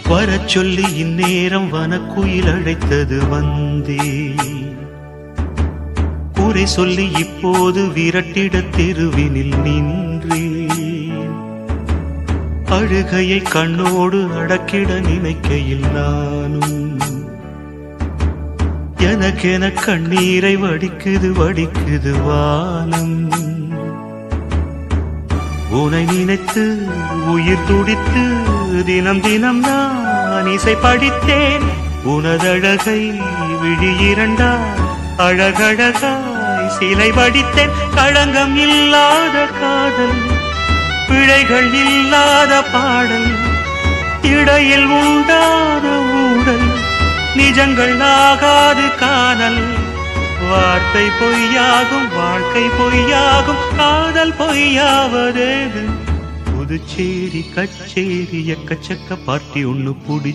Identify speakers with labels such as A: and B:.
A: வரச் சொல்லி இந்நேரம் வனக்குயில் அழைத்தது வந்தே, குறை சொல்லி இப்போது விரட்டிட தெருவினில் நின்றேன். அழுகையை கண்ணோடு அடக்கிட நினைக்கையில் நானும் எனக்கென கண்ணீரை வடிக்குது வடிக்குது வானம். உனை நினைத்து உயிர் துடித்து தினம் தினம் நான் இசை படித்தேன். உனதழகை விழி இரண்டா அழகழகாய் சிலை வடித்தேன். களங்கம் இல்லாத காதல், பிழைகள் இல்லாத பாடல், இடையில் உண்டான ஊடல், நிஜங்கள் ஆகாது காணல். வார்த்தை பொய்யாகும், வாழ்க்கை பொய்யாகும், காதல் பொய்யாவதேது. புதுச்சேரி கச்சேரி எக்கச்சக்க பார்ட்டி ஒண்ணு புடி